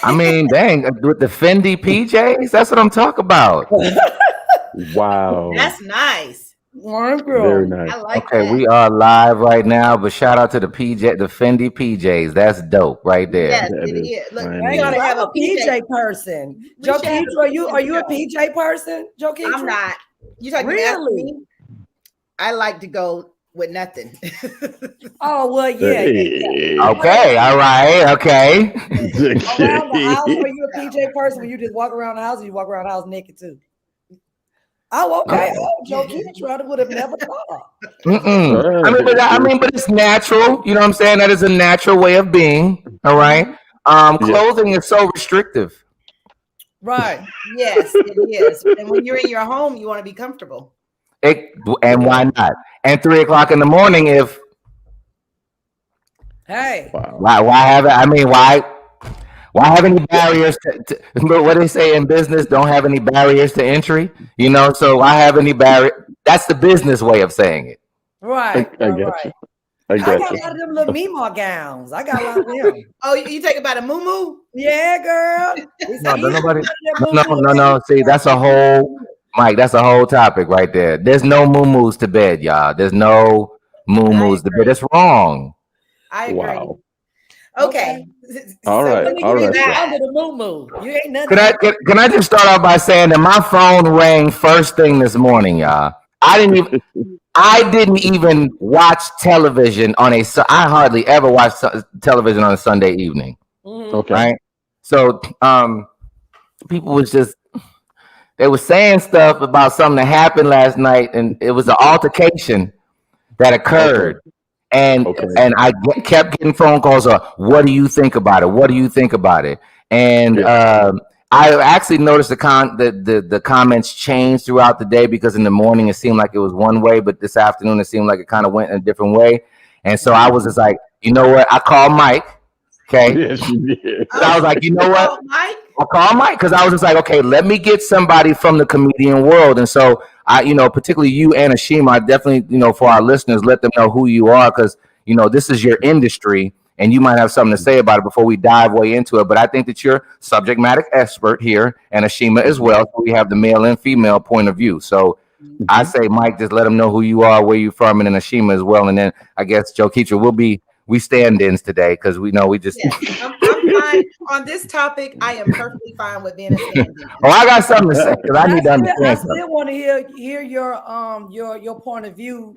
I mean, dang, with the Fendi PJs, that's what I'm talking about. Wow. That's nice. Very nice. I like Okay, that. we are live right now, but shout out to the Fendi PJs. That's dope right there. Yes, That it is is. Look, we funny. ought to have I'm a a PJ PJ. person. We should have Joketra, a are you a show. PJ person? Joketra? I'm not. You talking about Really? me? I like to go with nothing. Oh well, yeah. Hey. Okay, all right, okay. Around the house, are you a PJ person when you just walk around the house, or you walk around the house naked too? Oh, okay. Oh, Joketra would have never thought. But it's natural. You know what I'm saying? That is a natural way of being. All right. Clothing is so restrictive. Right. Yes, it is. And when you're in your home, you want to be comfortable. And why not? And 3 o'clock in the morning, if Hey. why have it? I mean, why have any barriers but what they say in business, don't have any barriers to entry, you know? So why have any barrier? That's the business way of saying it. Right. I got right. you. I I got got a you. lot of them little Meemaw gowns. I got a lot of them. Oh, you take about a moo-moo? Yeah, girl. No, nobody. No. See, that's a whole Mike. That's a whole topic right there. There's no moo-moos to bed, y'all. There's no moo-moos to bed. That's wrong. I agree. Wow. Okay. All right. let me All give you right. that. Under the moo. You ain't nothing. Can I just start off by saying that my phone rang first thing this morning, y'all. I didn't even watch television on I hardly ever watch television on a Sunday evening. Okay. Right. So people was just they were saying stuff about something that happened last night, and it was an altercation that occurred. And I kept getting phone calls of, what do you think about it? What do you think about it? And I actually noticed the comments changed throughout the day, because in the morning it seemed like it was one way, but this afternoon it seemed like it kind of went in a different way. And so I was just like, you know what? I called Mike. Okay. Yes, you did. I was like, you know what? Mike? I called Mike because I was just like, okay, let me get somebody from the comedian world. And so particularly you and Ashima, I definitely, for our listeners, let them know who you are, because, this is your industry and you might have something to say about it before we dive way into it. But I think that you're subject matter expert here, and Ashima as well. So we have the male and female point of view. So I say, Mike, just let them know who you are, where you're from, and then Ashima as well. And then I guess Joketra we stand-ins today, because we know we just. Yes, I'm fine on this topic. I am perfectly fine with being a stand-in. Oh, I got something to say, because I need to understand. I still want to hear your point of view.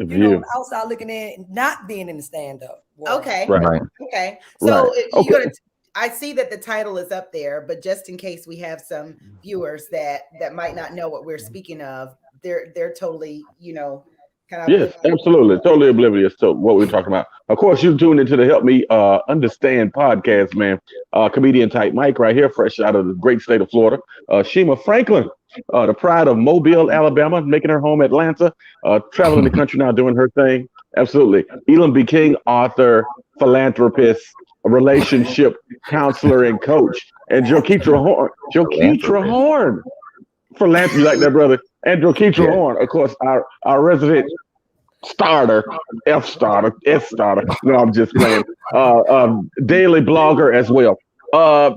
Outside looking in, not being in the stand-up world. Okay. Right. Okay. So Right. I see that the title is up there, but just in case we have some viewers that might not know what we're speaking of, they're totally, kind of. Yes, absolutely. Totally oblivious to what we're talking about. Of course, you tuned into the Help Me Understand podcast, man. Comedian type Mike right here, fresh out of the great state of Florida. Shima Franklin, the pride of Mobile, Alabama, making her home Atlanta, traveling the country now, doing her thing. Absolutely. Elam B. King, author, philanthropist, relationship counselor, and coach. And Joketra Horne. Philanthropy, you like that, brother? And Joketra Horne, of course, our resident starter, S starter. No, I'm just playing. Daily blogger as well.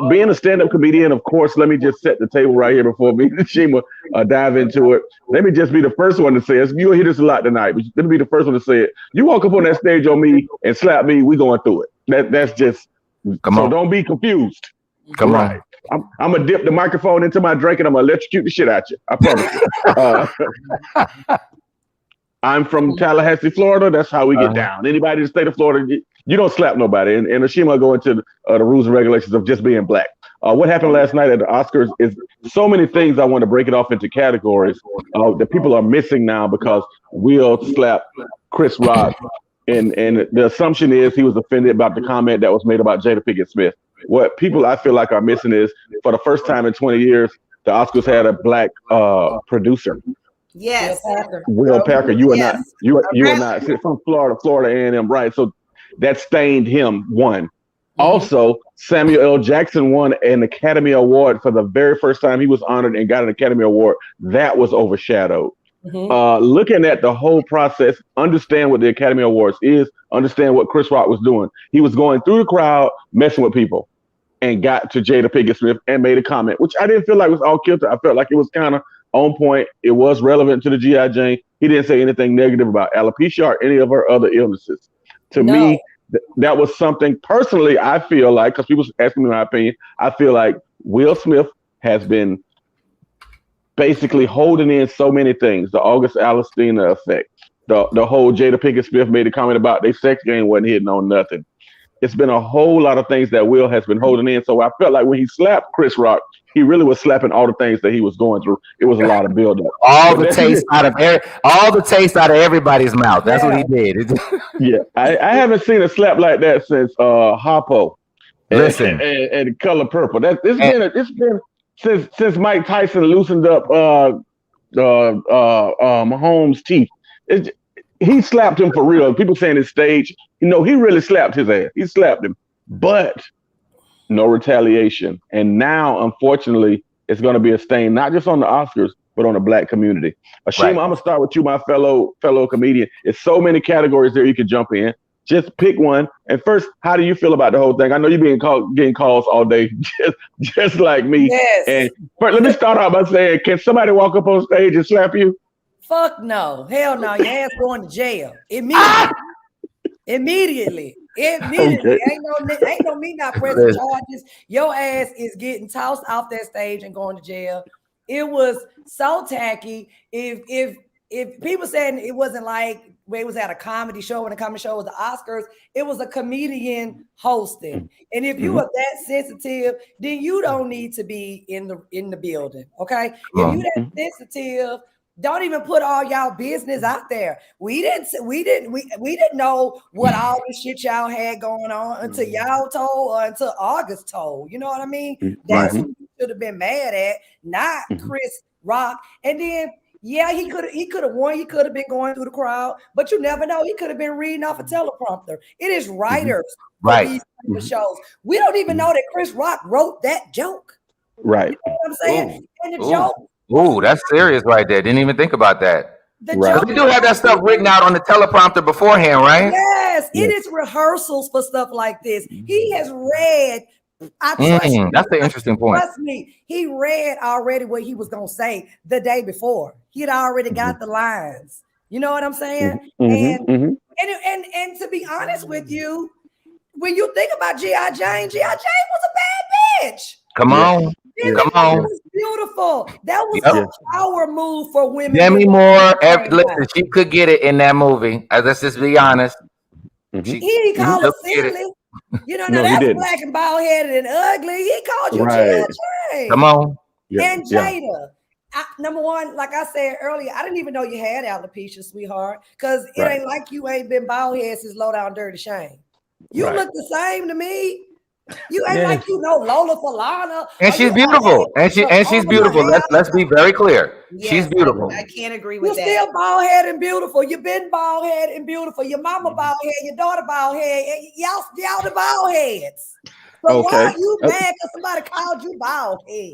Being a stand-up comedian, of course, let me just set the table right here before me and Shima dive into it. Let me just be the first one to say it. You'll hear this a lot tonight, but let me be the first one to say it. You walk up on that stage on me and slap me, we going through it. That's just, so don't be confused. Come on. I'm gonna dip the microphone into my drink and I'm gonna electrocute the shit out you. I promise you. I'm from Tallahassee, Florida. That's how we get down. Anybody in the state of Florida, you don't slap nobody. And Ashima go into the rules and regulations of just being black. What happened last night at the Oscars is so many things. I want to break it off into categories that people are missing now because Will slapped Chris Rock. And the assumption is he was offended about the comment that was made about Jada Pinkett Smith. What people I feel like are missing is, for the first time in 20 years, the Oscars had a black producer. Yes. Will Packer. You are not. You are not from Florida A&M, right? So that stained him. One. Also, Samuel L. Jackson won an Academy Award for the very first time. He was honored and got an Academy Award. That was overshadowed. Looking at the whole process, understand what the Academy Awards is, understand what Chris Rock was doing. He was going through the crowd, messing with people. and got to Jada Pinkett Smith and made a comment, which I didn't feel like was all killed. I felt like it was kind of on point. It was relevant to the G.I. Jane. He didn't say anything negative about alopecia or any of her other illnesses. To me, that was something personally I feel like, because people asking me my opinion, I feel like Will Smith has been basically holding in so many things. The August Alsina effect, the whole Jada Pinkett Smith made a comment about their sex game wasn't hitting on nothing. It's been a whole lot of things that Will has been holding in. So I felt like when he slapped Chris Rock, he really was slapping all the things that he was going through. It was a lot of buildup. All the taste out of everybody's mouth. That's what he did. Yeah, I haven't seen a slap like that since Harpo. Listen, and Color Purple. It's been since Mike Tyson loosened up Mahomes' teeth. He slapped him for real. People saying it's stage. He really slapped his ass. He slapped him, but no retaliation. And now, unfortunately, it's going to be a stain not just on the Oscars, but on the Black community. Ashima, I'm gonna start with you, my fellow comedian. It's so many categories there you can jump in. Just pick one. And first, how do you feel about the whole thing? I know you've been getting calls all day, just like me. Yes. And first, let me start out by saying, can somebody walk up on stage and slap you? Fuck no. Hell no. Your ass going to jail. Immediately. Okay. Ain't no me not pressing charges. Your ass is getting tossed off that stage and going to jail. It was so tacky. If people saying it wasn't like where it was at a comedy show, when the comedy show was the Oscars, it was a comedian hosting. And if you are that sensitive, then you don't need to be in the building. Okay. If you that sensitive, don't even put all y'all business out there. We didn't know what all the shit y'all had going on until y'all told or until August told. You know what I mean? That's what you should have been mad at, not Chris Rock. And then he could have won. He could have been going through the crowd, but you never know. He could have been reading off a teleprompter. It is writers for these type of shows. We don't even know that Chris Rock wrote that joke. Right. You know what I'm saying? And the joke. Ooh, that's serious right there. Didn't even think about that. The joke. We do have that stuff written out on the teleprompter beforehand, right? Yes, it is rehearsals for stuff like this. He has read. That's the interesting point. Trust me, he read already what he was gonna say the day before. He had already got the lines. You know what I'm saying? And to be honest with you, when you think about G.I. Jane was a bad bitch. Come on. It was beautiful. That was a power move for women. Demi Moore, listen, she could get it in that movie. Let's just be honest. He didn't call her silly. You know, that's black and bald headed and ugly. He called you G.I. Jane. Come on. And Jada. Number one, like I said earlier, I didn't even know you had alopecia, sweetheart, because it ain't like you ain't been bald head since Low Down Dirty Shame. You look the same to me. You ain't like Lola Falana. And she's beautiful. And she's beautiful. Let's be very clear. Yes, she's beautiful. I can't agree with that. You're still bald head and beautiful. You've been bald head and beautiful. Your mama bald head, your daughter bald head. Y'all the bald heads. So why are you mad because somebody called you bald head?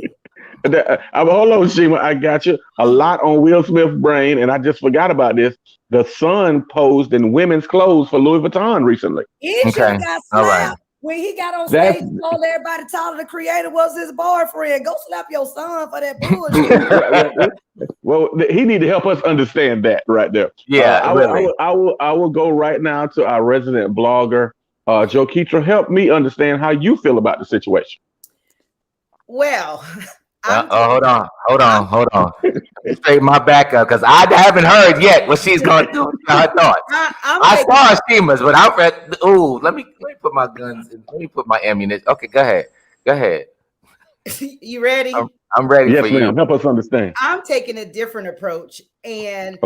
Hold on, Shima. I got you. A lot on Will Smith's brain, and I just forgot about this. The son posed in women's clothes for Louis Vuitton recently. He got slapped. All right. When he got on stage, he told everybody Tyler the Creator was his boyfriend. Go slap your son for that bullshit. Well, he need to help us understand that right there. Yeah, I will go right now to our resident blogger, Joketra. Help me understand how you feel about the situation. Well, hold on. Straighten my back up because I haven't heard yet what she's going to do. Her thoughts. I saw Ashima's, but I read. Ooh, let me put my guns in. Let me put my ammunition. Okay, go ahead. You ready? I'm ready for you. Help us understand. I'm taking a different approach, and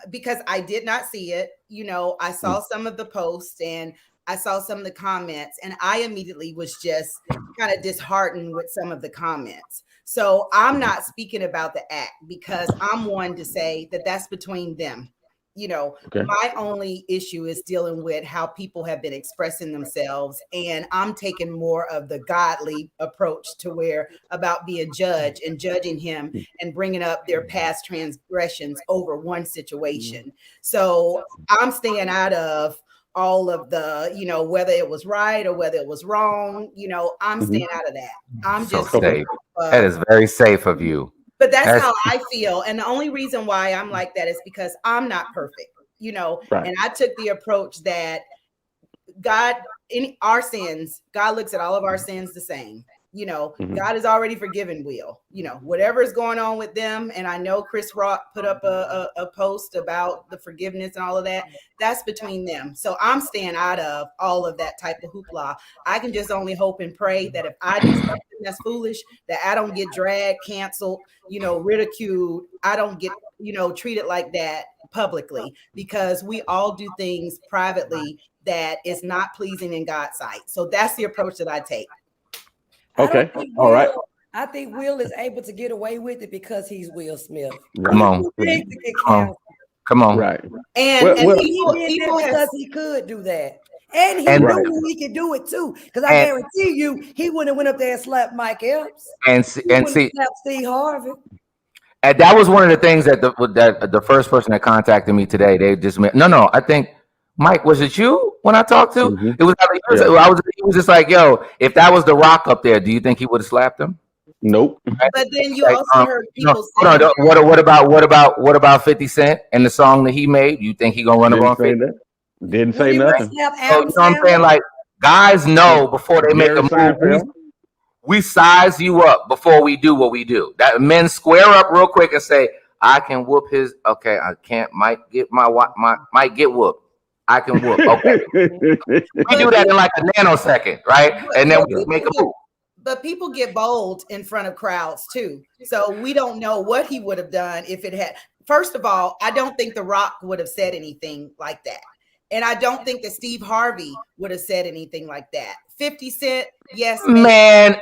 because I did not see it. You know, I saw some of the posts and I saw some of the comments, and I immediately was just kind of disheartened with some of the comments. So I'm not speaking about the act because I'm one to say that that's between them. You know, my only issue is dealing with how people have been expressing themselves. And I'm taking more of the godly approach to where about being judge and judging him and bringing up their past transgressions over one situation. So I'm staying out of all of the, whether it was right or whether it was wrong, I'm staying out of that. I'm So just safe. That is very safe of you. But that's how I feel. And the only reason why I'm like that is because I'm not perfect, Right. and I took the approach that God, in our sins, God looks at all of our sins the same. God has already forgiven Will, whatever is going on with them. And I know Chris Rock put up a post about the forgiveness and all of that. That's between them. So I'm staying out of all of that type of hoopla. I can just only hope and pray that if I do something that's foolish, that I don't get dragged, canceled, ridiculed. I don't get, treated like that publicly, because we all do things privately that is not pleasing in God's sight. So that's the approach that I take. Okay. All right. I think Will is able to get away with it because he's Will Smith. Come on. Right. And people because he could do that. And he knew he could do it too. Because I guarantee you, he wouldn't have went up there and slapped Mike Epps. And slapped Steve Harvey. And that was one of the things that the first person that contacted me today, they just no, I think, Mike, was it you when I talked to? Mm-hmm. It was. He was just like, yo, if that was The Rock up there, do you think he would have slapped him? Nope. But then you also heard people say, what about 50 Cent and the song that he made? You think he gonna run up on 50? Didn't say nothing. So, you know what I'm saying? Like, guys know before they make a move. We size you up before we do what we do. That men square up real quick and say, I can whoop his. Okay, I can't. Might get might get whooped. I can whoop. Okay. We do that in like a nanosecond, right? And then we make a move. But people get bold in front of crowds too. So we don't know what he would have done if it had. First of all, I don't think The Rock would have said anything like that. And I don't think that Steve Harvey would have said anything like that. 50 Cent, yes. Man,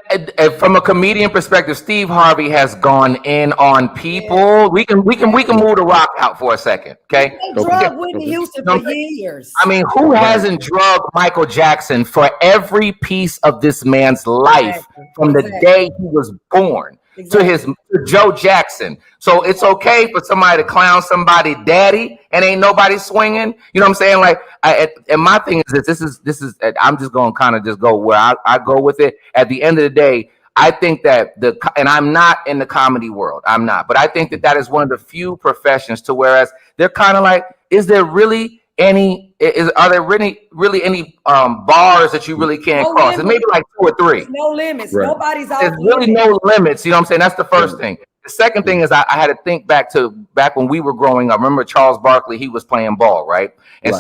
from a comedian perspective, Steve Harvey has gone in on people. Yeah. We can move The Rock out for a second, okay? They drugged Whitney Houston for years. I mean, who hasn't drugged Michael Jackson for every piece of this man's life from the day he was born to Joe Jackson? So it's okay for somebody to clown somebody daddy and ain't nobody swinging. You know what I'm saying? Like, and my thing is this is I'm just going to kind of just go where I go with it. At the end of the day, I think that and I'm not in the comedy world. I'm not. But I think that is one of the few professions to whereas they're kind of like, is there really are there really any bars that you really can't cross? And maybe like 2 or 3. There's no limits. Right. Nobody's out. There's really no limits. You know what I'm saying? That's the first thing. The second thing is I had to think back when we were growing up. Remember Charles Barkley? He was playing ball, right? And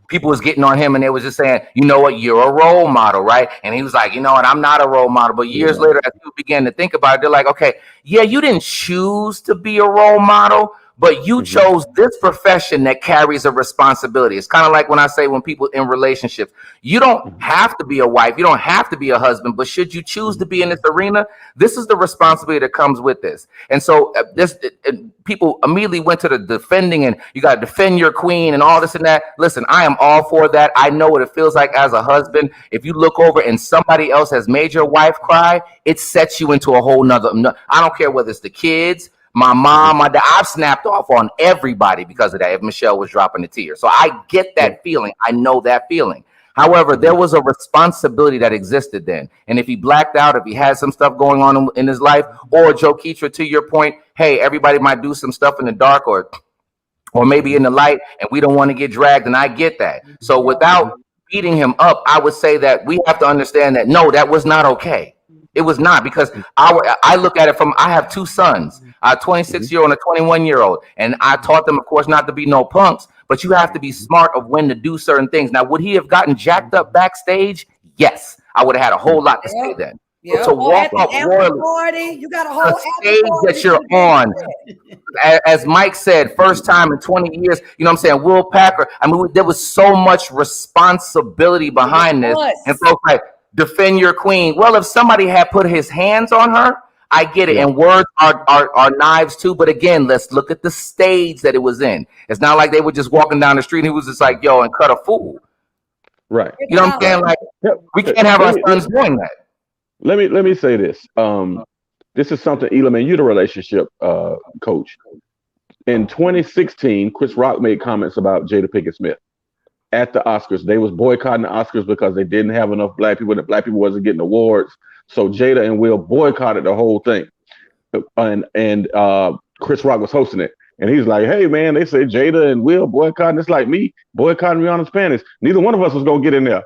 people was getting on him and they was just saying, you know what, you're a role model, right? And he was like, you know what, I'm not a role model. But years later, as people began to think about it, they're like, okay, yeah, you didn't choose to be a role model, but you chose this profession that carries a responsibility. It's kind of like when I say when people in relationships, you don't have to be a wife, you don't have to be a husband, but should you choose to be in this arena, this is the responsibility that comes with this. And so people immediately went to the defending and you got to defend your queen and all this and that. Listen, I am all for that. I know what it feels like as a husband. If you look over and somebody else has made your wife cry, it sets you into a whole nother. I don't care whether it's the kids, my mom, my dad. I've snapped off on everybody because of that if Michelle was dropping a tear. So I get that feeling. I know that feeling. However, there was a responsibility that existed then. And if he blacked out, if he had some stuff going on in his life, or Joketra, to your point, hey, everybody might do some stuff in the dark or maybe in the light, and we don't want to get dragged. And I get that. So without beating him up, I would say that we have to understand that, no, that was not okay. It was not, because I look at it from, I have 2 sons, a 26-year-old and a 21-year-old. And I taught them, of course, not to be no punks, but you have to be smart of when to do certain things. Now, would he have gotten jacked up backstage? Yes. I would have had a whole lot to say then. Yeah. To walk up royally, you got a whole stage that you're on. As Mike said, first time in 20 years, you know what I'm saying? Will Packer. I mean, there was so much responsibility behind this. And folks like, defend your queen. Well, if somebody had put his hands on her, I get it. And words are knives too. But again, let's look at the stage that it was in. It's not like they were just walking down the street and he was just like, yo, and cut a fool. Right. You know what I'm saying? Like, we can't have our sons doing that. Let me say this. This is something, Elam, and you're the relationship coach. In 2016, Chris Rock made comments about Jada Pinkett Smith. at the Oscars. They was boycotting the Oscars because they didn't have enough black people, and black people wasn't getting awards. So Jada and Will boycotted the whole thing. And Chris Rock was hosting it. And he's like, hey, man, they say Jada and Will boycotting. It's like me boycotting Rihanna's Spanish. Neither one of us was going to get in there.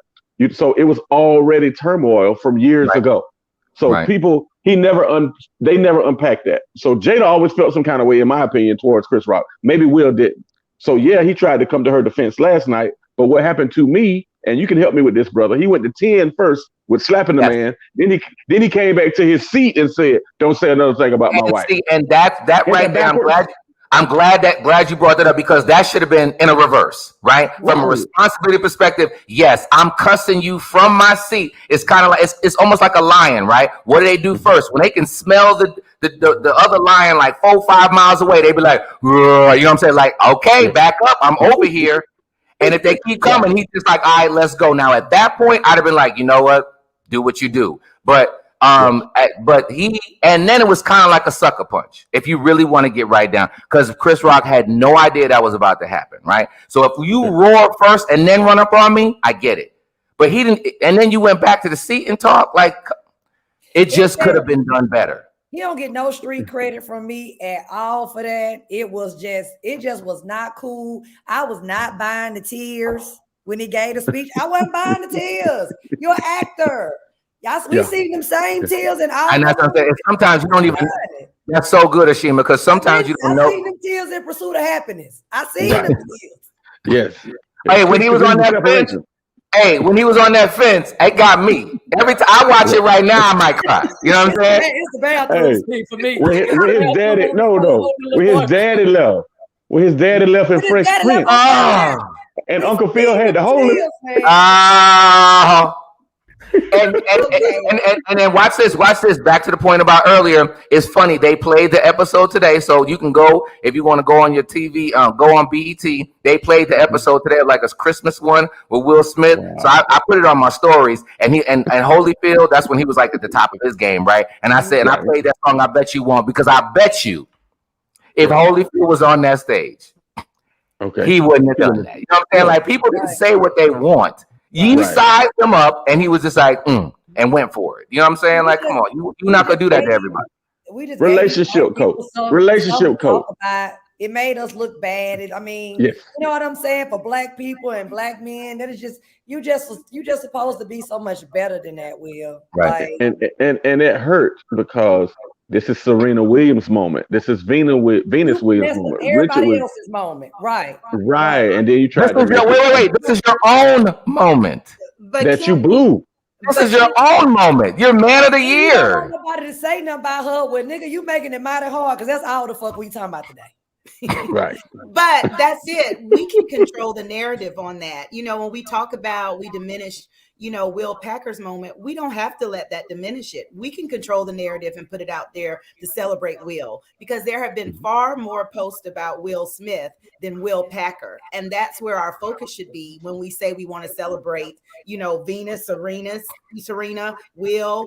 So it was already turmoil from years ago. So people, they never unpacked that. So Jada always felt some kind of way, in my opinion, towards Chris Rock. Maybe Will didn't. So, yeah, he tried to come to her defense last night. But what happened to me, and you can help me with this, brother, he went to 10 first with slapping the man. Then he came back to his seat and said, don't say another thing about my wife. And that right there, I'm glad you brought that up, because that should have been in a reverse, right? From a responsibility perspective, yes, I'm cussing you from my seat. It's kind of like it's almost like a lion, right? What do they do first? When they can smell the other lion like 4-5 miles away, they be like, you know what I'm saying? Like, okay, back up, I'm over here. And if they keep coming, he's just like, all right, let's go. Now at that point, I'd have been like, you know what? Do what you do. But then it was kind of like a sucker punch, if you really want to get right down, because Chris Rock had no idea that was about to happen, right? So if you roar first and then run up on me, I get it. But he didn't, and then you went back to the seat and talk, like, it just could have been done better. He don't get no street credit from me at all for that. It just was not cool. I was not buying the tears when he gave the speech. I wasn't buying the tears. You're an actor. We seen them same tears and all. And that's what I'm saying. Sometimes you don't even. That's so good, Ashima, because sometimes you don't know. I seen them tears in Pursuit of Happiness. I seen them tears. Yes. Hey, when he was on that fence. Hey, when he was on that fence, it got me. Every time I watch it right now, I might cry. You know what I'm saying? It's a bathroom scene for me. When his daddy, when his daddy left in Fresh Prince, and Uncle Phil had to hold it. And then watch this. Back to the point about earlier. It's funny. They played the episode today, so you can go if you want to go on your TV. Go on BET. They played the episode today, like a Christmas one with Will Smith. Wow. So I put it on my stories, and Holyfield. That's when he was like at the top of his game, right? And I said, and I played that song. I bet you won't, because I bet you, if Holyfield was on that stage, he wouldn't have done that. You know what I'm saying? Like, people can say what they want. You sized him up, and he was just like, and went for it. You know what I'm saying? Like, come on, you're not gonna do that to everybody. Relationship coach. It made us look bad. You know what I'm saying? For black people and black men, that is just you just supposed to be so much better than that, Will. Right. Like, and it hurt because this is Serena Williams' moment. This is Venus Williams' moment. Everybody else's moment. Right. Right. And then you try to wait. This is your own moment. That you blew. This is your own moment. You're man of the year. I don't want nobody to say nothing about her. Well, nigga, you making it mighty hard, because that's all the fuck we talking about today. Right. But that's it. We can control the narrative on that. You know, when we talk about, we diminish, Will Packer's moment, we don't have to let that diminish it. We can control the narrative and put it out there to celebrate Will, because there have been far more posts about Will Smith than Will Packer. And that's where our focus should be when we say we want to celebrate, Venus, Serena, Will,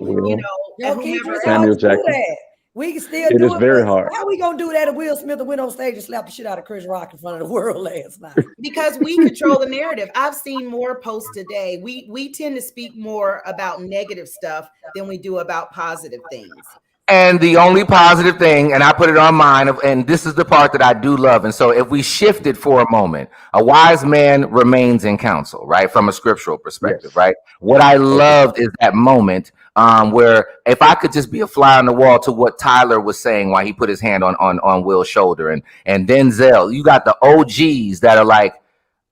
Samuel Jackson. We can still do it. It is very hard. hard. How we gonna do that if Will Smith went on stage and slapped the shit out of Chris Rock in front of the world last night? Because we control the narrative. I've seen more posts today. We tend to speak more about negative stuff than we do about positive things. And the only positive thing, and I put it on mine, and this is the part that I do love. And so if we shift it for a moment, a wise man remains in counsel, right? From a scriptural perspective, right? What I loved is that moment where if I could just be a fly on the wall to what Tyler was saying while he put his hand on Will's shoulder, and Denzel, you got the OGs that are like,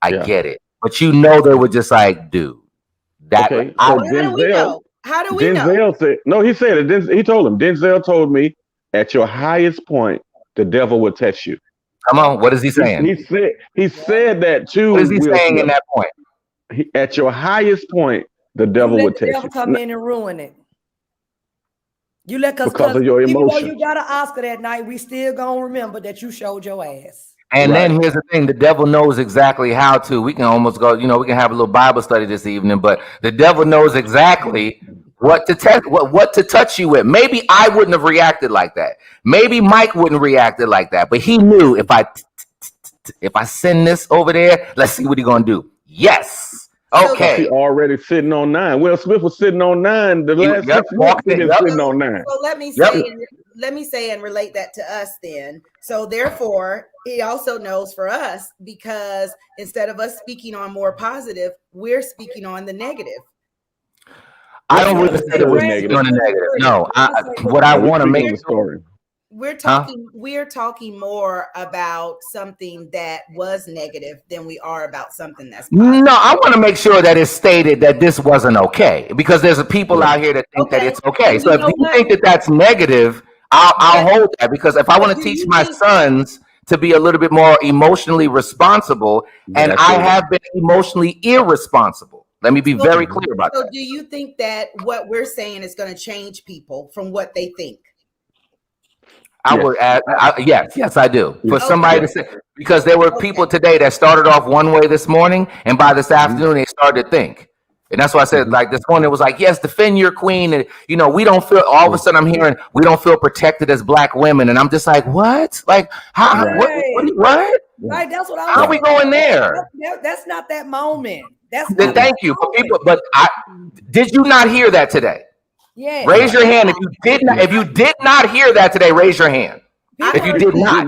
I get it. But they were just like, dude, that. Okay. How do we know? Denzel said, no, he said it. He told him, Denzel told me, at your highest point, the devil will test you. Come on, what is he saying? He said that too. What is he saying in that point? At your highest point, the devil will test you. The devil come in and ruin it. You let us, because of your emotions. Even though you got an Oscar that night, we still gonna remember that you showed your ass. And then here's the thing: the devil knows exactly how to. We can almost go, we can have a little Bible study this evening, but the devil knows exactly what to test, what to touch you with. Maybe I wouldn't have reacted like that. Maybe Mike wouldn't have reacted like that. But he knew if I send this over there, let's see what he's gonna do. Yes. Okay. She already sitting on 9. Will Smith was sitting on 9 the last 6 months. He's been sitting on 9. So let me say and relate that to us then. So therefore, he also knows for us, because instead of us speaking on more positive, we're speaking on the negative. I don't really say we're negative. On the negative. No, what I want to make story. We're talking more about something that was negative than we are about something that's positive. No, I want to make sure that it's stated that this wasn't okay, because there's people out here that think that it's okay. So if you think that that's negative, I'll hold that, because if I want to teach my sons to be a little bit more emotionally responsible, and I have been emotionally irresponsible. Let me be very clear about that. So do you think that what we're saying is going to change people from what they think? I would add, yes, I do. For somebody to say, because there were people today that started off one way this morning, and by this afternoon they started to think. And that's why I said, like this morning, it was like, yes, defend your queen. And, we don't feel, all of a sudden I'm hearing, we don't feel protected as Black women. And I'm just like, what? Like, how, what? Right, that's what how are we going there? That's not that moment. Thank you for people. But did you not hear that today? Yeah. Raise your hand if you did not. If you did not hear that today, raise your hand. If you did not.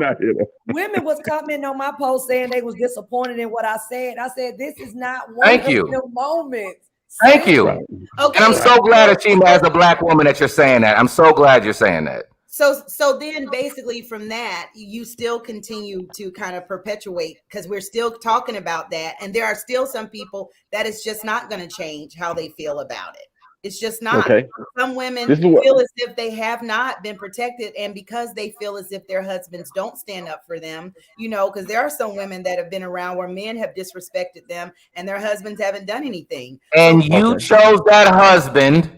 Women was commenting on my post saying they was disappointed in what I said. I said, this is not one of the moments. Thank you. Okay. And I'm so glad, Ashima, as a Black woman, that you're saying that. I'm so glad you're saying that. So then basically from that, you still continue to kind of perpetuate, because we're still talking about that. And there are still some people that it's just not going to change how they feel about it. It's just not. Okay. Some women feel as if they have not been protected, and because they feel as if their husbands don't stand up for them, because there are some women that have been around where men have disrespected them and their husbands haven't done anything. And you chose that husband.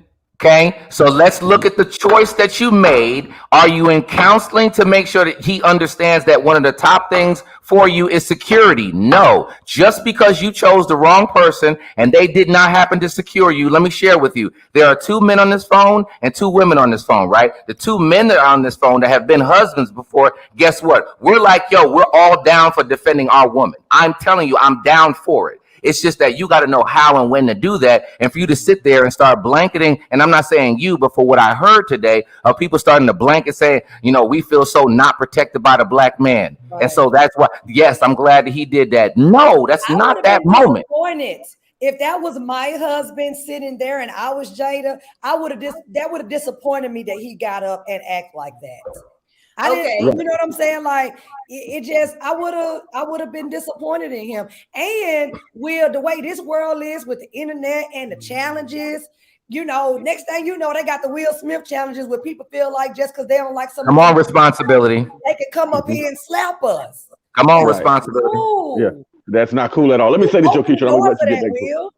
Okay, so let's look at the choice that you made. Are you in counseling to make sure that he understands that one of the top things for you is security? No, just because you chose the wrong person and they did not happen to secure you, let me share with you. There are 2 men on this phone and 2 women on this phone, right? The 2 men that are on this phone that have been husbands before, guess what? We're like, we're all down for defending our woman. I'm telling you, I'm down for it. It's just that you got to know how and when to do that. And for you to sit there and start blanketing, and I'm not saying you, but for what I heard today of people starting to blanket saying, we feel so not protected by the Black man. Right. And so that's why, yes, I'm glad that he did that. No, that's not that moment. If that was my husband sitting there and I was Jada, that would have disappointed me that he got up and act like that. I didn't, you know what I'm saying? Like it just, I would have been disappointed in him. And the way this world is with the internet and the challenges, next thing you know, they got the Will Smith challenges where people feel like just because they don't like something. Come on, responsibility. They can come up here and slap us. Come on, responsibility. Ooh. Yeah, that's not cool at all. Let me say this, Joketra. I'm going to let you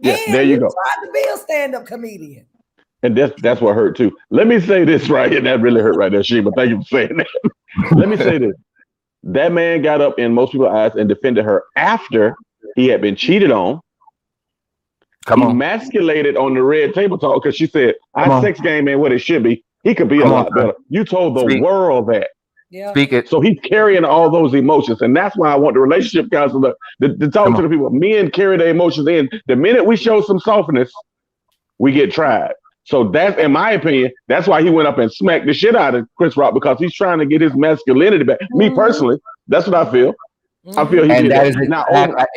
get that. Yeah, there you go. Tried to be a stand-up comedian. And that's what hurt too. Let me say this right here. That really hurt right there, Sheba. Thank you for saying that. Let me say this. That man got up in most people's eyes and defended her after he had been cheated on. He emasculated on the red table talk because she said, our sex game ain't what it should be. He could be a lot better. You told the world that. Yeah. Speak it. So he's carrying all those emotions. And that's why I want the relationship counselor to talk to the people. Men carry their emotions in. The minute we show some softness, we get tried. So that's, in my opinion, that's why he went up and smacked the shit out of Chris Rock, because he's trying to get his masculinity back. Me personally, that's what I feel. I feel he did that.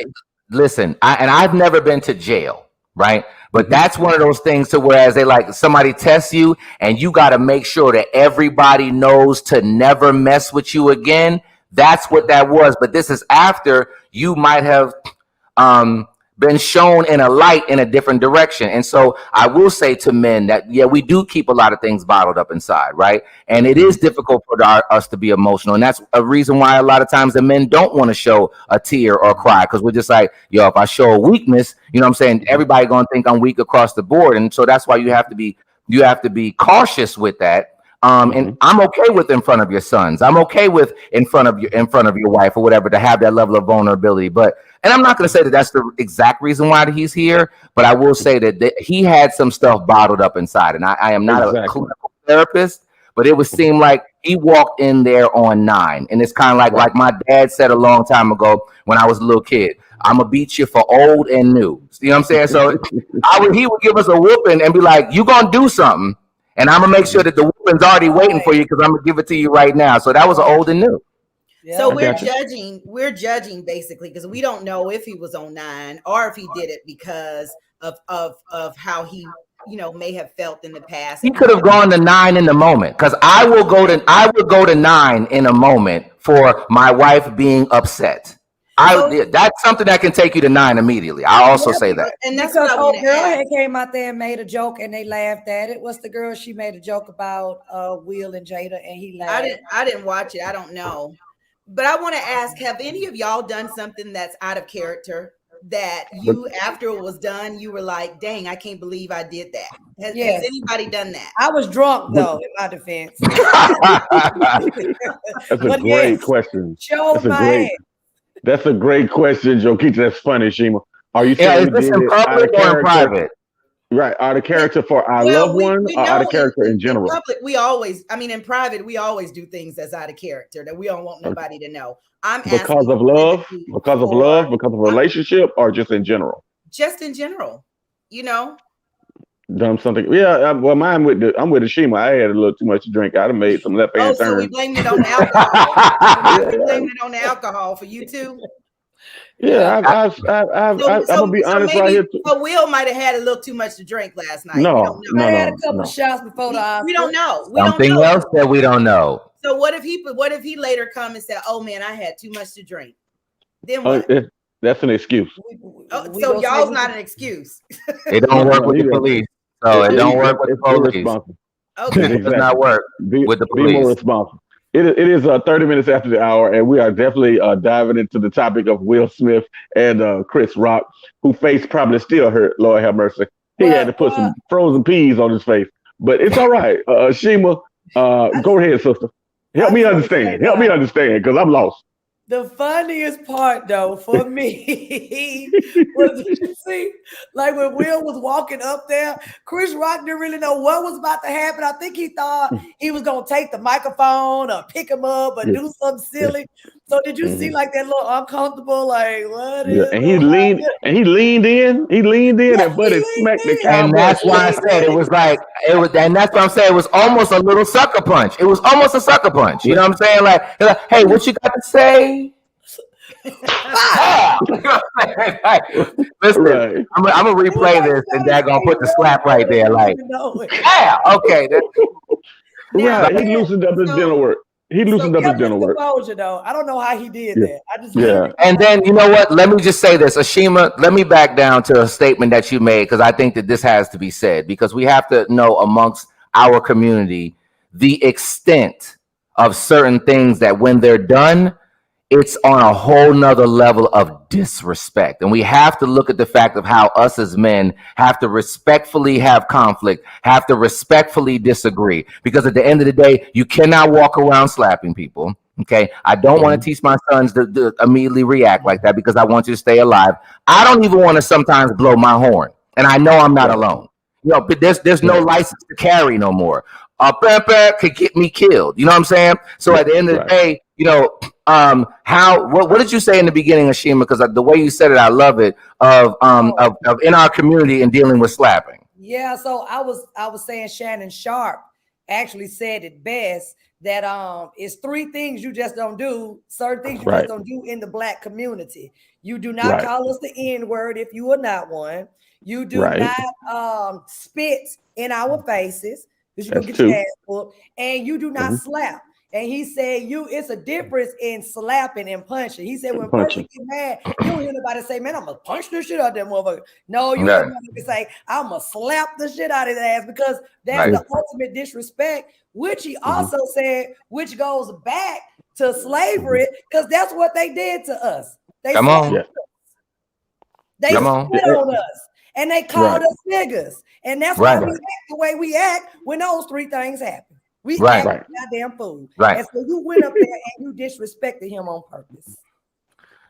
Listen, I've never been to jail, right? But that's one of those things to whereas they like somebody tests you and you got to make sure that everybody knows to never mess with you again. That's what that was. But this is after you might have been shown in a light in a different direction. And so I will say to men that, we do keep a lot of things bottled up inside, right? And it is difficult for us to be emotional. And that's a reason why a lot of times the men don't want to show a tear or cry, because we're just like, if I show a weakness, what I'm saying, everybody going to think I'm weak across the board. And so that's why you have to be cautious with that. And I'm okay with in front of your sons. I'm okay with in front of your wife or whatever to have that level of vulnerability. And I'm not going to say that that's the exact reason why he's here, but I will say that he had some stuff bottled up inside. And I am not a clinical therapist, but it would seem like he walked in there on 9. And it's kind of like my dad said a long time ago when I was a little kid. I'm gonna beat you for old and new. You know what I'm saying? So he would give us a whooping and be like, "You gonna do something, and I'm gonna make sure that the whooping's already waiting for you because I'm gonna give it to you right now." So that was an old and new. Yeah. So we're judging basically because we don't know if he was on 9 or if he did it because of how he may have felt in the past. He could have gone to 9 in the moment because I would go to 9 in a moment for my wife being upset. That's something that can take you to 9 immediately. I also say that. And that's because what I want to girl ask. had came out there and made a joke and they laughed at it. What's the girl? She made a joke about Will and Jada and he laughed. I didn't watch it. I don't know. But I want to ask, have any of y'all done something that's out of character that you, after it was done, you were like, dang, I can't believe I did that? Has anybody done that? I was drunk, though, in my defense. That's a great question. That's a great question, Joketra. That's funny, Shima. Are you saying is this in public or in private? Right. Are the character for our loved one or are the character in general? In public, in private, we always do things that's out of character that we don't want nobody to know. Because of love, because of relationship, or just in general? Just in general, Done something. Yeah, I'm with Ashima. I had a little too much to drink. I'd have made some left hand turns. So we blamed it on the alcohol. We blamed it on the alcohol for you too. Yeah, I'm gonna be honest right here. So Will might have had a little too much to drink last night. No. I had a couple shots before the. We don't know. Something else that we don't know. So what if he later come and said, "Oh man, I had too much to drink"? Then what? That's an excuse. So y'all's not an excuse. It don't work with the police. So it don't work with the police. Okay, it does not work with the police. Be more responsible. It is 30 minutes after the hour, and we are definitely diving into the topic of Will Smith and Chris Rock, who face probably still hurt. Lord have mercy. He had to put some frozen peas on his face, but it's all right. Shima, go ahead, sister. Help me understand because I'm lost. The funniest part, though, for me was, you see, like when Will was walking up there, Chris Rock didn't really know what was about to happen. I think he thought he was going to take the microphone or pick him up or do something silly. So did you see like that little uncomfortable, like, what is and he leaned in, and buddy smacked the cowboy. And that's why I said it was, and that's why I'm saying it was almost a little sucker punch. It was almost a sucker punch. You know what I'm saying? Like, hey, what you got to say? Listen, right. I'm gonna replay this, and they're gonna put the slap right there. Like, okay. Right, he loosened up his dental work. He loosened up his dental work. Though. I don't know how he did that. I just And then you know what? Let me just say this, Ashima. Let me back down to a statement that you made because I think that this has to be said because we have to know amongst our community the extent of certain things that when they're done, it's on a whole nother level of disrespect. And we have to look at the fact of how us as men have to respectfully have conflict, have to respectfully disagree. Because at the end of the day, you cannot walk around slapping people. Okay. I don't want to teach my sons to immediately react like that because I want you to stay alive. I don't even want to sometimes blow my horn. And I know I'm not alone. But there's no license to carry no more. Could get me killed. You know what I'm saying? So at the end of the day, what did you say in the beginning, Ashima? Because the way you said it, I love it. Of in our community and dealing with slapping. Yeah. So I was saying Shannon Sharp actually said it best that it's 3 things you just don't do. Certain things you just don't do in the Black community. You do not call us the N-word if you are not one. You do not spit in our faces. Because you don't get your ass whooped, and you do not slap. And he said, it's a difference in slapping and punching. He said, when a person get mad, you don't hear nobody say, man, I'm going to punch the shit out of that motherfucker. No, you hear somebody say, I'm going to slap the shit out of his ass because that's the ultimate disrespect, which he also said, which goes back to slavery because that's what they did to us. They spit on us. And they called us niggas. And that's why we act the way we act when those 3 things happen. We act like a goddamn fool. And so you went up there and you disrespected him on purpose.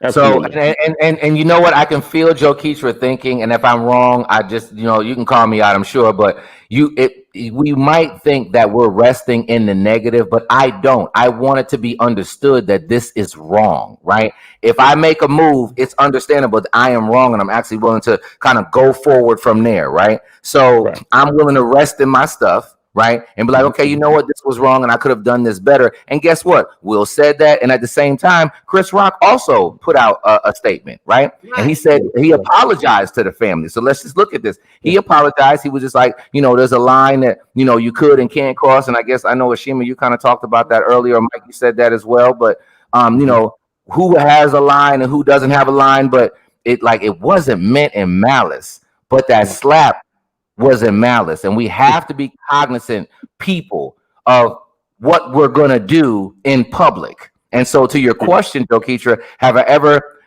Absolutely. So and you know what? I can feel Joketra thinking, and if I'm wrong, I just you can call me out, I'm sure. But we might think that we're resting in the negative, but I don't. I want it to be understood that this is wrong, right? If I make a move, it's understandable that I am wrong, and I'm actually willing to kind of go forward from there, right? So I'm willing to rest in my stuff, right? And be like, okay, you know what? This was wrong and I could have done this better. And guess what? Will said that. And at the same time, Chris Rock also put out a statement, right? And he said he apologized to the family. So let's just look at this. He apologized. He was just like, there's a line that, you could and can't cross. And I guess I know, Ashima, you kind of talked about that earlier. Mike, you said that as well. But, who has a line and who doesn't have a line, but it wasn't meant in malice. But that slap was in malice, and we have to be cognizant, people, of what we're gonna do in public. And so, to your question, Joketra, have I ever,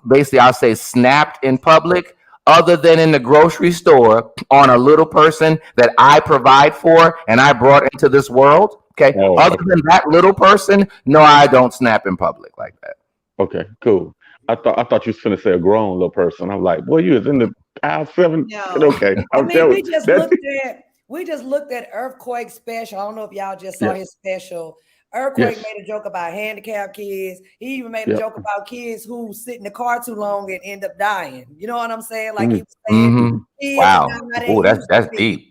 basically, I'll say, snapped in public, other than in the grocery store on a little person that I provide for and I brought into this world? Okay. Other than that little person, no, I don't snap in public like that. Okay, cool. I thought you was finna say a grown little person. I'm like, boy, you was in the aisle 7. No. Okay. We just looked at Earthquake special. I don't know if y'all just saw his special. Earthquake made a joke about handicapped kids. He even made a joke about kids who sit in the car too long and end up dying. You know what I'm saying? Like he was saying, wow. Oh, that's deep.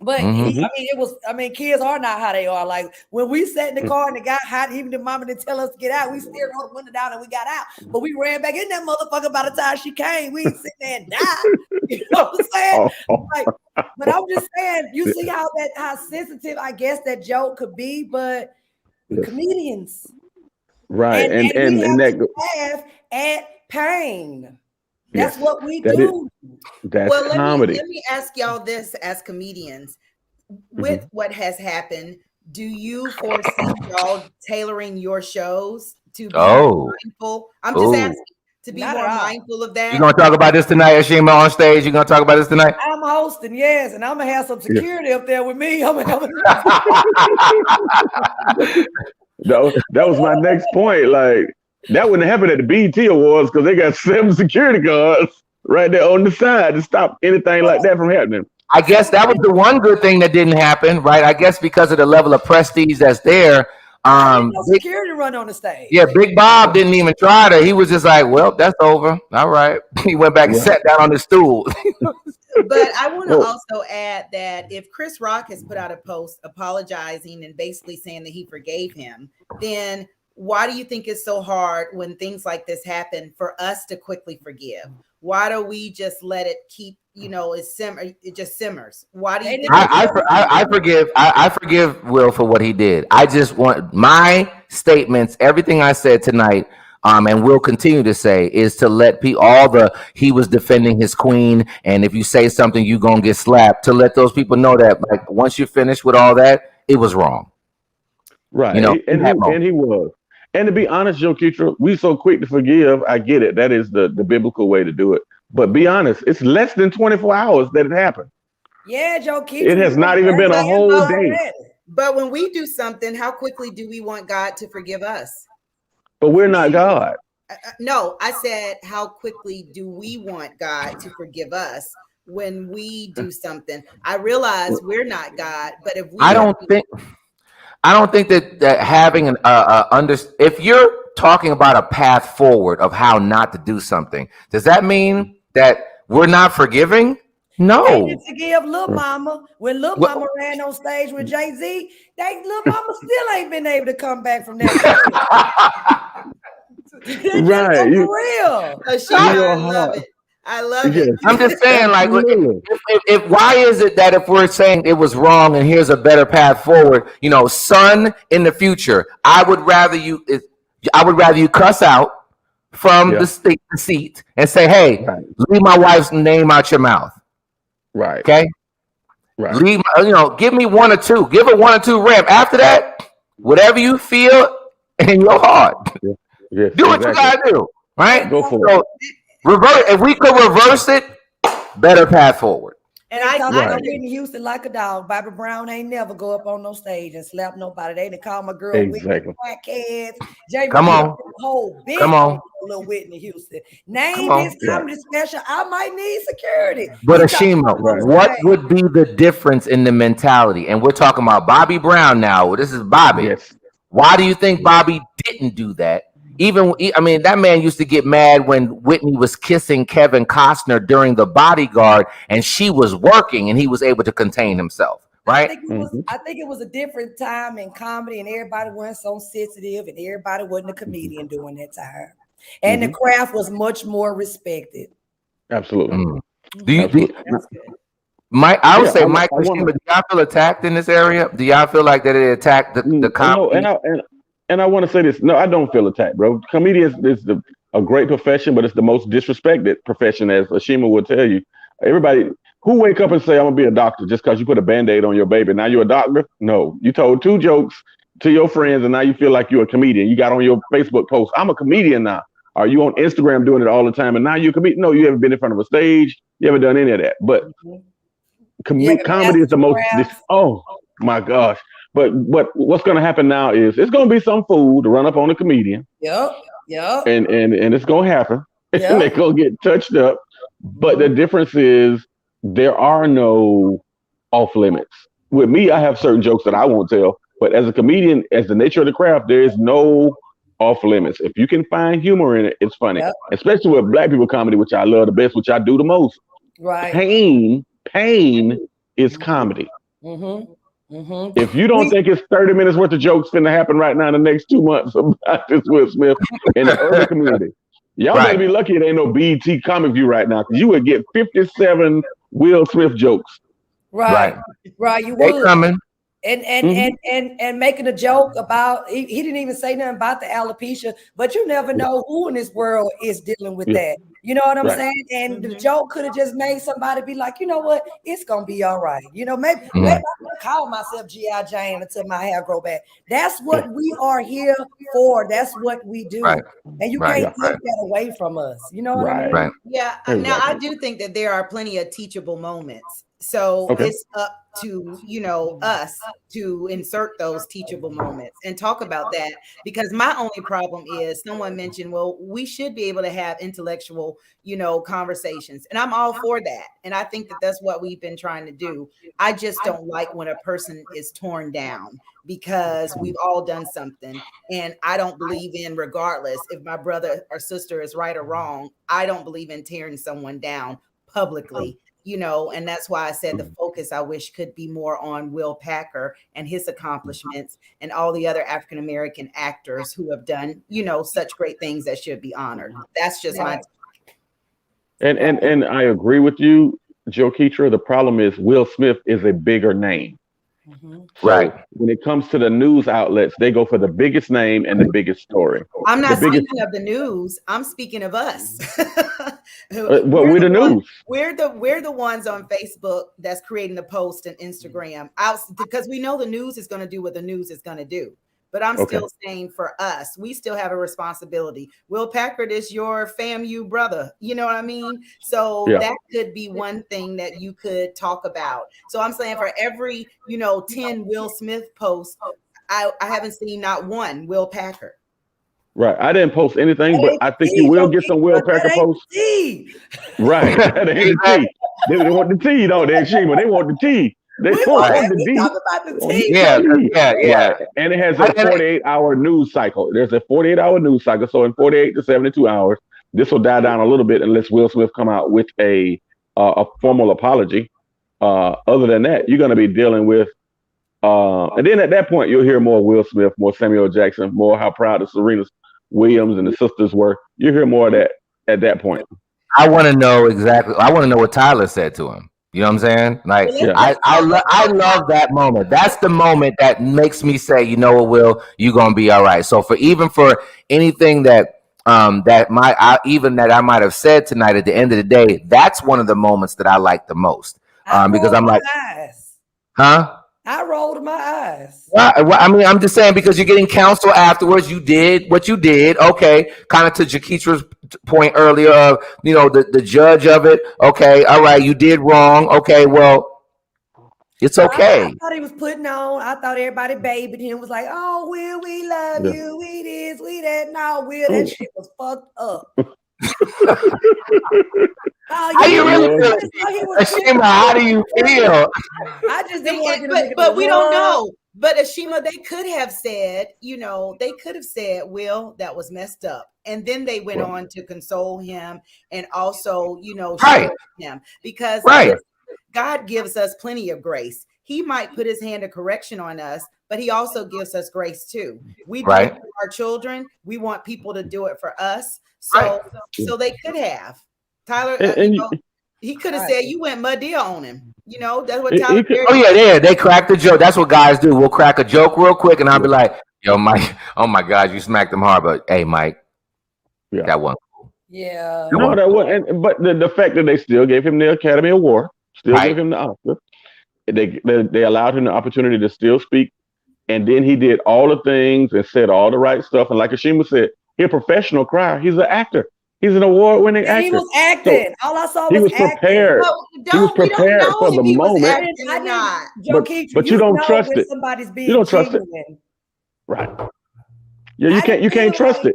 But kids are not how they are. Like when we sat in the car and it got hot, even the mama didn't tell us to get out. We still rolled the window down and we got out. But we ran back in that motherfucker by the time she came. We didn't sit there and die. You know what I'm saying? But I'm just saying, you see how sensitive I guess that joke could be, but comedians. Right. And that laugh at pain. That's what we do. That's comedy. Let me ask y'all this as comedians. With what has happened, do you foresee y'all tailoring your shows to be more mindful? I'm just asking to be more mindful of that. You gonna talk about this tonight, Ashima, on stage? You gonna talk about this tonight? I'm hosting, yes, and I'm gonna have some security up there with me. That was my next point. Like, that wouldn't happen at the BET Awards because they got 7 security guards right there on the side to stop anything like that from happening. I guess that was the one good thing that didn't happen, right? I guess because of the level of prestige that's there. Security run on the stage. Yeah, Big Bob didn't even try to. He was just like, well, that's over. All right. He went back and sat down on the stool. But I want to also add that if Chris Rock has put out a post apologizing and basically saying that he forgave him, then why do you think it's so hard when things like this happen for us to quickly forgive? Why do we just let it keep, it just simmers? Why do you think I forgive Will for what he did. I just want my statements, everything I said tonight, and will continue to say, is to let people, he was defending his queen, and if you say something, you're gonna get slapped, to let those people know that, like, once you finish with all that, it was wrong. Right. And he was. And to be honest, Joketra, we so quick to forgive. I get it. That is the biblical way to do it. But be honest, it's less than 24 hours that it happened. Yeah, Joketra. It has not even been a whole day. But when we do something, how quickly do we want God to forgive us? But we're not God. No, I said, how quickly do we want God to forgive us when we do something? I realize we're not God, but if we I don't think that having if you're talking about a path forward of how not to do something, does that mean that we're not forgiving? No. They didn't forgive Lil Mama when Lil Mama ran on stage with Jay-Z. Lil Mama still ain't been able to come back from that. Right. For real. I love it. I love it. I'm just saying, like, if why is it that if we're saying it was wrong and here's a better path forward, son, in the future, I would rather you cuss out from the seat and say, hey, leave my wife's name out your mouth. Right. Okay. Right. Leave, give me 1 or 2. Give it 1 or 2 ramp. After that, whatever you feel in your heart, do what you gotta do. Right. Go for it. Reverse. If we could reverse it, better path forward. And I in Houston like a dog. Bobby Brown ain't never go up on no stage and slap nobody. They didn't call my girl exactly. crackheads. Jamie Come on. whole big Come on. Little Whitney Houston. Name his comedy special. I might need security. But Ashima, what would be the difference in the mentality? And we're talking about Bobby Brown now. This is Bobby. Yes. Why do you think Bobby didn't do that? I mean, that man used to get mad when Whitney was kissing Kevin Costner during The Bodyguard, and she was working, and he was able to contain himself. Right? I think it was a different time in comedy, and everybody wasn't so sensitive, and everybody wasn't a comedian during that time. And the craft was much more respected. Absolutely. Do you Mike? I would say, Mike, do y'all feel attacked in this area? Do y'all feel like that it attacked the comedy? And I want to say this. No, I don't feel attacked, bro. Comedians is a great profession, but it's the most disrespected profession, as Ashima will tell you. Everybody who wake up and say, I'm going to be a doctor just because you put a Band-Aid on your baby. Now you're a doctor? No. You told 2 jokes to your friends, and now you feel like you're a comedian. You got on your Facebook post, I'm a comedian now. Are you on Instagram doing it all the time, and now you're a comedian? No, you haven't been in front of a stage. You haven't done any of that. But comedy is the most, oh, my gosh. But what's going to happen now is it's going to be some fool to run up on a comedian. Yep. And it's going to happen. Yep. And they're going to get touched up. But the difference is there are no off limits. With me, I have certain jokes that I won't tell. But as a comedian, as the nature of the craft, there is no off limits. If you can find humor in it, it's funny. Yep. Especially with Black people comedy, which I love the best, which I do the most. Right. Pain is comedy. If you don't think it's 30 minutes worth of jokes finna happen right now in the next 2 months about this Will Smith in the urban community, y'all better be lucky it ain't no BET Comic View right now, because you would get 57 Will Smith jokes. Right. You they would. Coming. And making a joke about he didn't even say nothing about the alopecia, but you never know who in this world is dealing with that. You know what I'm saying? And the joke could have just made somebody be like, you know what, it's gonna be all right. You know, maybe I'm gonna call myself G.I. Jane until my hair grow back. That's what we are here for. That's what we do. Right. And you can't take that away from us. You know what I mean? Right. Yeah. Now I do think that there are plenty of teachable moments. So it's up to, us to insert those teachable moments and talk about that, because my only problem is someone mentioned, well, we should be able to have intellectual, conversations. And I'm all for that. And I think that that's what we've been trying to do. I just don't like when a person is torn down because we've all done something. And I don't believe in, regardless if my brother or sister is right or wrong, I don't believe in tearing someone down publicly. And that's why I said the focus I wish could be more on Will Packer and his accomplishments and all the other African-American actors who have done, such great things that should be honored. That's just my. And I agree with you, Joketra. The problem is Will Smith is a bigger name. So when it comes to the news outlets, they go for the biggest name and the biggest story. I'm not speaking of the news. I'm speaking of us. We're the news. We're the ones on Facebook that's creating the post and Instagram because we know the news is going to do what the news is going to do. But I'm still saying for us, we still have a responsibility. Will Packard is your FAMU brother. You know what I mean? So that could be one thing that you could talk about. So I'm saying for every, 10 Will Smith posts, I haven't seen not one Will Packard. Right. I didn't post anything, but I think you will get some Will Packer posts. Right. That ain't the tea. They want the tea, don't they, Ashima? They want the tea. They want the tea. Yeah. And it has a 48-hour news cycle. There's a 48-hour news cycle. So in 48 to 72 hours, this will die down a little bit unless Will Smith come out with a formal apology. Other than that, you're going to be dealing with, and then at that point, you'll hear more Will Smith, more Samuel Jackson, more how proud of Serena Williams and the sisters were. You'll hear more of that at that point. I want to know exactly. I want to know what Tyler said to him. You know what I'm saying? Like, I love that moment. That's the moment that makes me say, you know what, Will, you're gonna be all right. So for anything that I might have said tonight, at the end of the day, that's one of the moments that I like the most. Because I'm like, I rolled my eyes. Well, I mean, I'm just saying, because you're getting counsel afterwards. You did what you did. Okay. Kind of to Joketra's point earlier of, the judge of it. Okay. All right. You did wrong. Okay. Well, It's okay. I thought he was putting on. I thought everybody babied him. Was like, oh, Will, we love you. We this, we that. No, Will, that shit was fucked up. How you really feel? Ashima, how do you feel? I just didn't want to but we don't know. But Ashima, they could have said, Will, that was messed up. And then they went on to console him and also, show him. Because God gives us plenty of grace. He might put his hand of correction on us, but he also gives us grace too. We do it for our children. We want people to do it for us. So they could have. Tyler, he could have said you went Madea on him. That's what Tyler. They cracked the joke. That's what guys do. We'll crack a joke real quick, and I'll be like, "Yo, Mike, oh my God, you smacked him hard." But hey, Mike, that wasn't cool. Yeah. No, that wasn't. But the fact that they still gave him the Academy Award, still gave him the Oscar. They allowed him the opportunity to still speak, and then he did all the things and said all the right stuff. And like Ashima said, he's a professional crier. He's an actor. He's an award-winning actor. He was acting. So all I saw was he was prepared. He was prepared for the moment. But you don't trust it. You don't trust it. Right. Yeah, you can't trust it.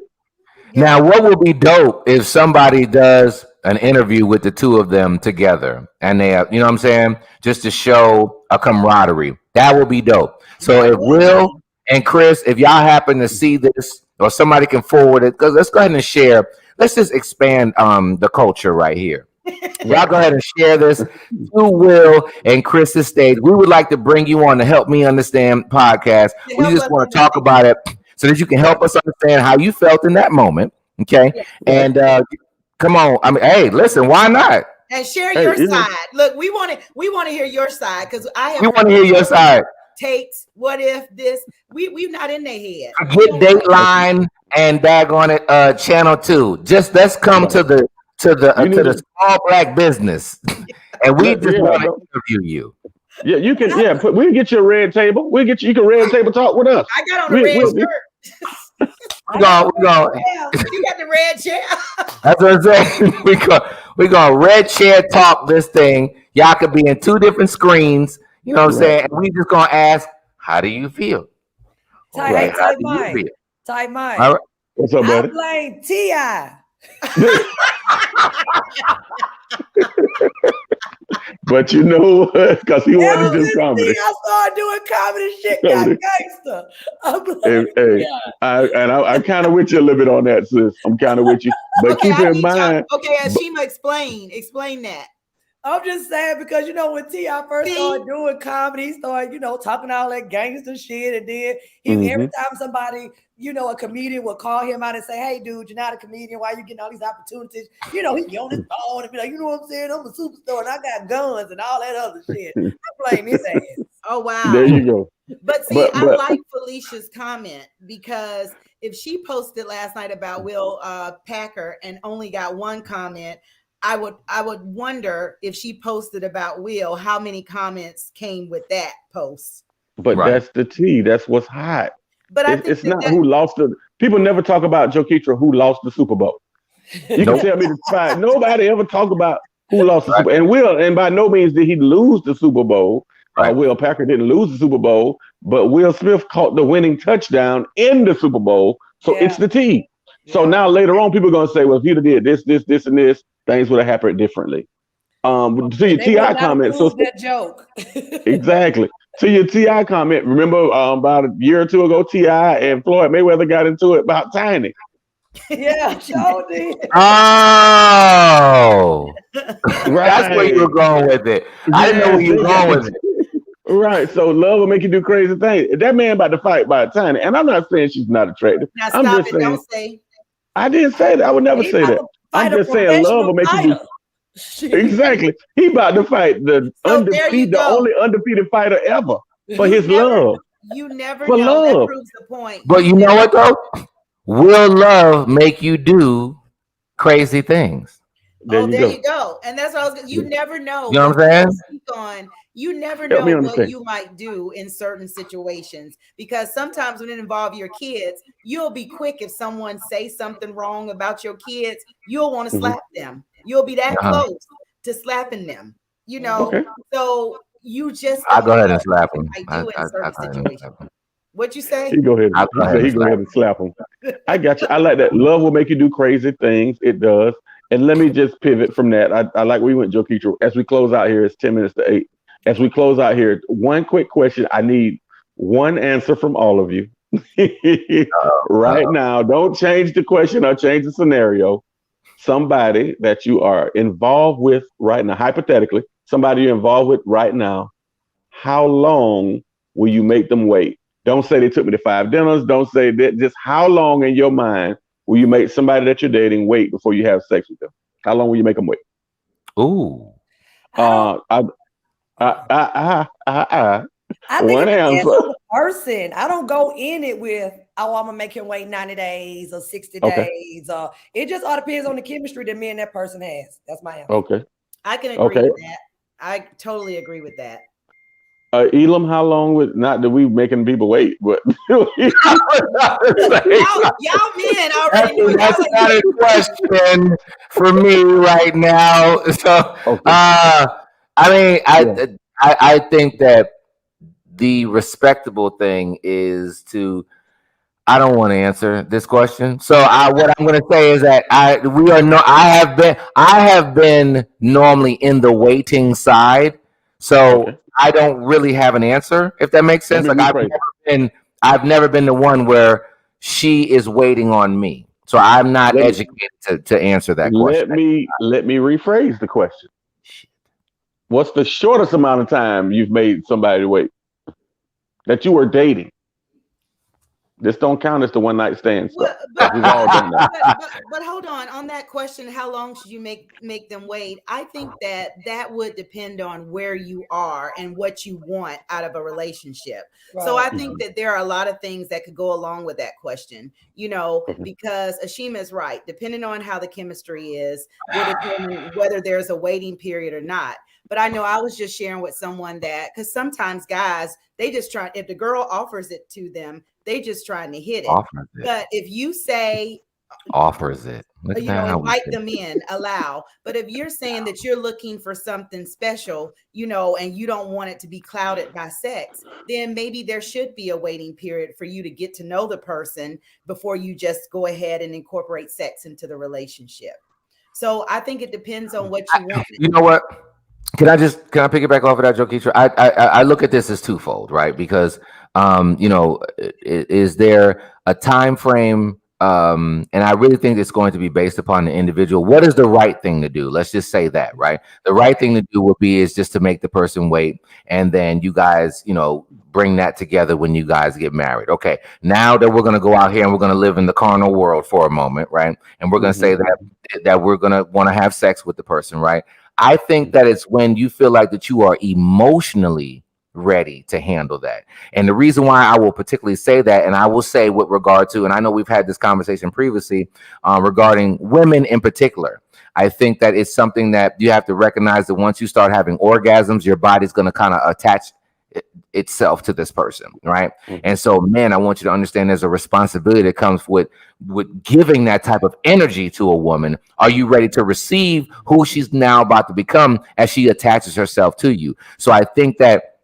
Now, what would be dope if somebody does an interview with the two of them together, and they, you know what I'm saying, just to show a camaraderie? That would be dope. So if Will and Chris, if y'all happen to see this, or somebody can forward it, because let's go ahead and share. Let's just expand the culture right here. Y'all go ahead and share this to Will and Chris's stage. We would like to bring you on the Help Me Understand podcast. We just want to talk about it so that you can help us understand how you felt in that moment. Okay. And come on. I mean, hey, listen, why not? And share your side. Look, we want to hear your side, because we want to hear your side. Takes, what if this? We're not in their head. Get Dateline and daggone it, Channel 2. Just let's come to the small black business, and we just want to interview you. Yeah, you can. Yeah, we can get you a red table. You can red table talk with us. I got on a red shirt. We go. You got the red chair. That's what I'm saying. We gonna red chair talk this thing. Y'all could be in two different screens. You know what I'm saying? And we just gonna ask, how do you feel? Tight mind. All right. What's up, buddy? I blame T.I. But you know what? Because he wanted to do comedy. I started doing comedy shit, got gangster. I'm kind of with you a little bit on that, sis. I'm kind of with you. But keep in mind. Ashima, explain that. I'm just saying, because when T.I. first started doing comedy, he started, talking all that gangster shit, and then every time somebody, a comedian would call him out and say, "Hey, dude, you're not a comedian. Why are you getting all these opportunities?" He'd get on his phone and be like, "You know what I'm saying? I'm a superstar and I got guns and all that other shit." I blame his ass. Oh wow, there you go. But see, I like Felicia's comment, because if she posted last night about Will Packer and only got one comment, I would wonder if she posted about Will, how many comments came with that post. But that's the tea. That's what's hot. But it's not who lost the. People never talk about Joketra who lost the Super Bowl. You can tell me the fact. Nobody ever talk about who lost the Super Bowl. And by no means did he lose the Super Bowl. Will Packer didn't lose the Super Bowl, but Will Smith caught the winning touchdown in the Super Bowl. So it's the tea. So now later on, people are gonna say, well, if he'd have did this, and this, things would have happened differently. To your T.I. comment, so that joke. Exactly. To your T.I. comment, remember about a year or two ago, T.I. and Floyd Mayweather got into it about Tiny. Yeah, sure did. Oh, that's where you were going with it. I didn't know where you were going with it. Right. So love will make you do crazy things. That man about to fight by Tiny, and I'm not saying she's not attractive. Now I'm stop just it. saying. Don't say. I didn't say that. I would never say that. I'm just saying love will make you do. Exactly. He about to fight the only undefeated fighter ever for his love. You never for know. Love. That proves the point. But you know what though? Will love make you do crazy things? There you go. And that's what I was going to. You never know. You know what I'm saying? You never know what you might do in certain situations, because sometimes when it involves your kids, you'll be quick. If someone says something wrong about your kids, you'll want to slap them. You'll be that close to slapping them, So you just I'll don't go ahead know and slap what him. I do in certain situations. What you say? He go ahead. I'll go ahead He go ahead and slap him. I got you. I like that. Love will make you do crazy things. It does. And let me just pivot from that. I like we went Joketra. As we close out here, it's 10 minutes to 8. As we close out here, one quick question. I need one answer from all of you. Right now. Don't change the question or change the scenario. Somebody that you are involved with right now, hypothetically, somebody you're involved with right now, how long will you make them wait? Don't say they took me to 5 dinners. Don't say that. Just how long in your mind will you make somebody that you're dating wait before you have sex with them? How long will you make them wait? Ooh. I think One it depends answer. on the person. I don't go in it with, oh, I'm gonna make him wait 90 days or 60 days. It just all depends on the chemistry that me and that person has. That's my answer. Okay. I can agree with that. I totally agree with that. Elam, how long would not that we making people wait, but y'all men already. That's not a question for me right now. So, I think that the respectable thing is to. I don't want to answer this question. So what I'm going to say is that I have been normally in the waiting side. So I don't really have an answer, if that makes sense. Like I've never been the one where she is waiting on me. So I'm not educated to answer that question. Let me rephrase the question. What's the shortest amount of time you've made somebody wait that you were dating? This don't count as the one night stand stuff. We've all done that. But hold on that question. How long should you make them wait? I think that would depend on where you are and what you want out of a relationship. Right. So I think that there are a lot of things that could go along with that question. Because Ashima is right. Depending on how the chemistry is, will determine whether there's a waiting period or not. But I know I was just sharing with someone that because sometimes guys, they just try. If the girl offers it to them, they just trying to hit it. But if you say offers it, invite them in, allow. But if you're saying that you're looking for something special, and you don't want it to be clouded by sex, then maybe there should be a waiting period for you to get to know the person before you just go ahead and incorporate sex into the relationship. So I think it depends on what you want. You know what? Can I pick it back off of that, Joketra? I look at this as twofold, right? Because is there a time frame? And I really think it's going to be based upon the individual. What is the right thing to do? Let's just say that, right? The right thing to do would be is just to make the person wait, and then you guys, bring that together when you guys get married. Okay, now that we're going to go out here and we're going to live in the carnal world for a moment, right? And we're going to say that we're going to want to have sex with the person, right? I think that it's when you feel like that you are emotionally ready to handle that. And the reason why I will particularly say that, and I will say with regard to, and I know we've had this conversation previously regarding women in particular, I think that it's something that you have to recognize that once you start having orgasms, your body's going to kind of attach itself to this person, right? And so, man, I want you to understand there's a responsibility that comes with giving that type of energy to a woman. Are you ready to receive who she's now about to become as she attaches herself to you? So I think that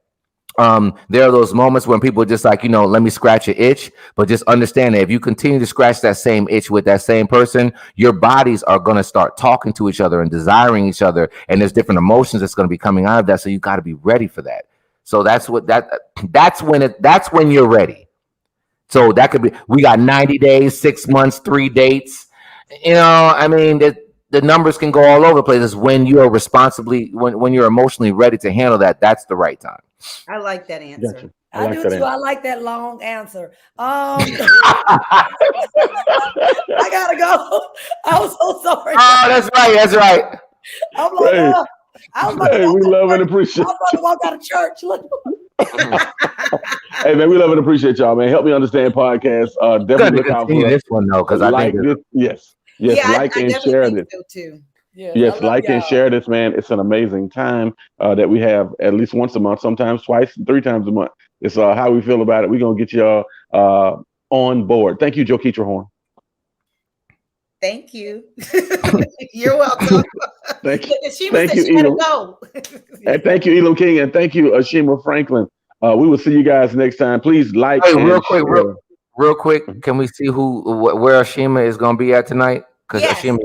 there are those moments when people are just like, let me scratch your itch, but just understand that if you continue to scratch that same itch with that same person, your bodies are going to start talking to each other and desiring each other, and there's different emotions that's going to be coming out of that. So you got to be ready for that. So that's when you're ready. So that could be, we got 90 days, 6 months, 3 dates. The numbers can go all over the place. It's when you're when you're emotionally ready to handle that, that's the right time. I like that answer. Gotcha. I do too. I like that long answer. I gotta go. I'm so sorry. Oh, that's right. I'm like, we love and appreciate. I'm about to walk out of church. Look. Hey man, we love and appreciate y'all, man. Help Me Understand podcast. Definitely look out for this one though, because I think this. Yes, like and share this. So too. Yes, like and share this, man. It's an amazing time that we have at least once a month, sometimes twice, 3 times a month. It's how we feel about it. We're gonna get y'all on board. Thank you, Joketra Horne. Thank you. You're welcome. Thank you. Thank you, Elam. Go. And thank you, Elam King, and thank you, Ashima Franklin. We will see you guys next time. Please like and share. Real quick, can we see where Ashima is going to be at tonight? Because Ashima,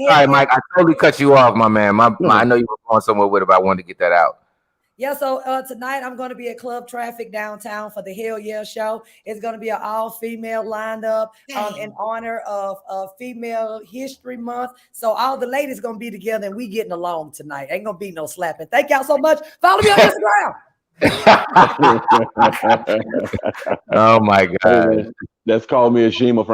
sorry, Mike, I totally cut you off, my man. I know you were going somewhere with it, but I wanted to get that out. Yeah, so tonight I'm going to be at Club Traffic downtown for the Hell Yeah show. It's going to be an all-female lineup in honor of Female History Month. So all the ladies going to be together and we getting along tonight. Ain't going to be no slapping. Thank y'all so much. Follow me on Instagram. Oh my God. That's called me Ashima.